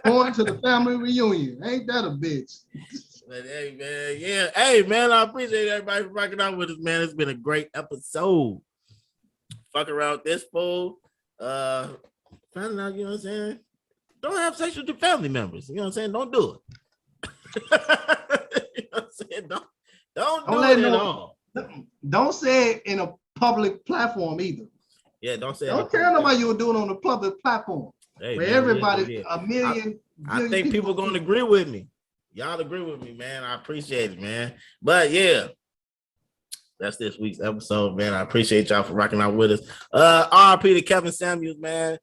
Going to the family reunion. Ain't that a bitch? But hey man, yeah. Hey man, I appreciate everybody for rocking out with us, man. It's been a great episode. Fuck around with this fool. Finding out, you know what I'm saying? Don't have sex with your family members. You know what I'm saying? Don't do it. You know what I'm saying? Don't do it at all. Don't say it in a public platform either. Yeah, don't say Don't tell nobody you were doing on a public platform. Hey, where man, everybody, a million. I think people are gonna agree with me. Y'all agree with me, man. I appreciate it, man. But yeah. That's this week's episode, man. I appreciate y'all for rocking out with us. R.I.P. to Kevin Samuels, man.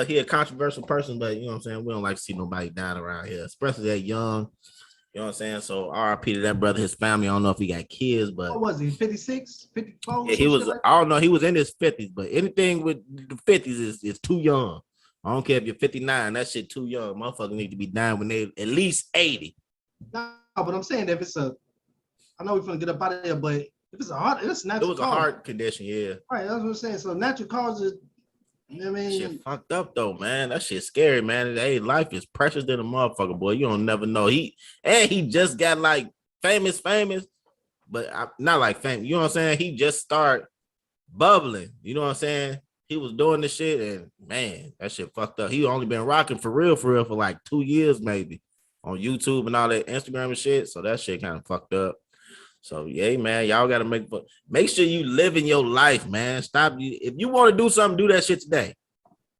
He a controversial person, but you know what I'm saying? We don't like to see nobody dying around here, especially that young. You know what I'm saying? So R.I.P. to that brother, his family. I don't know if he got kids, but what was he? 56, 54? Yeah, he was. Like I don't know. He was in his 50s, but anything with the 50s is too young. I don't care if you're 59. That shit too young. Motherfuckers need to be dying when they at least 80. No, but I'm saying if it's I know we're gonna get up out of there, but if it's it's natural. It was a heart condition, yeah. Right, that's what I'm saying. So natural causes. You know what I mean, shit fucked up though, man. That shit scary, man. Hey, life is precious than a motherfucker, boy. You don't never know. He just got like famous, but not like famous. You know what I'm saying? He just started bubbling. You know what I'm saying? He was doing this shit, and man, that shit fucked up. He only been rocking for real for like 2 years, maybe, on YouTube and all that Instagram and shit. So that shit kind of fucked up. So yeah, man, y'all gotta make sure you living your life, man. Stop you if you want to do something, do that shit today.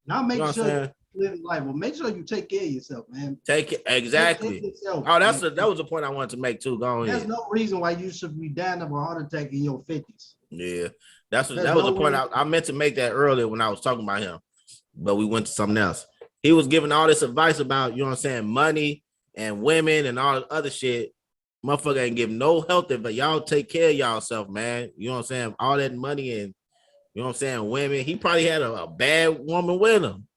Now make sure you live life. Well, make sure you take care of yourself, man. Take it exactly. Yourself, that was the point I wanted to make too. Go ahead. There's no reason why you should be dying of a heart attack in your 50s. Yeah, that was the point I meant to make that earlier when I was talking about him, but we went to something else. He was giving all this advice about, you know what I'm saying, money and women and all the other shit. Motherfucker ain't give no health, but y'all take care of y'allself, man. You know what I'm saying? All that money and, you know what I'm saying, women. He probably had a bad woman with him.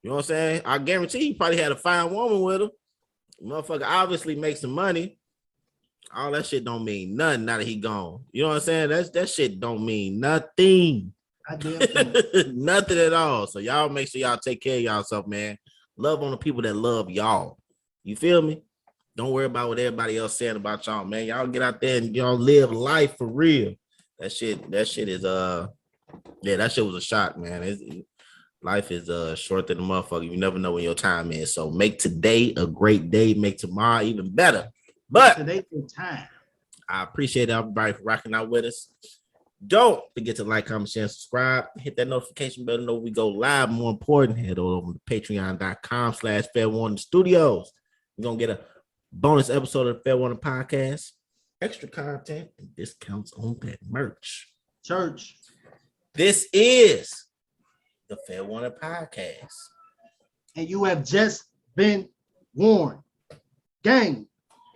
You know what I'm saying? I guarantee he probably had a fine woman with him. Motherfucker obviously makes some money. All that shit don't mean nothing now that he gone. You know what I'm saying? That shit don't mean nothing. Nothing at all. So y'all make sure y'all take care of y'allself, man. Love on the people that love y'all. You feel me? Don't worry about what everybody else saying about y'all, man. Y'all get out there and y'all live life for real. That shit is that shit was a shock, man. Life is short than a motherfucker. You never know when your time is. So make today a great day. Make tomorrow even better. But today's the time. I appreciate everybody for rocking out with us. Don't forget to like, comment, share, and subscribe. Hit that notification bell to know we go live. More important, head over to patreon.com/FairWarning Studios. You're gonna get a bonus episode of the Fair Warning Podcast, extra content, and discounts on that merch. Church. This is the Fair Warning Podcast. And you have just been warned. Gang.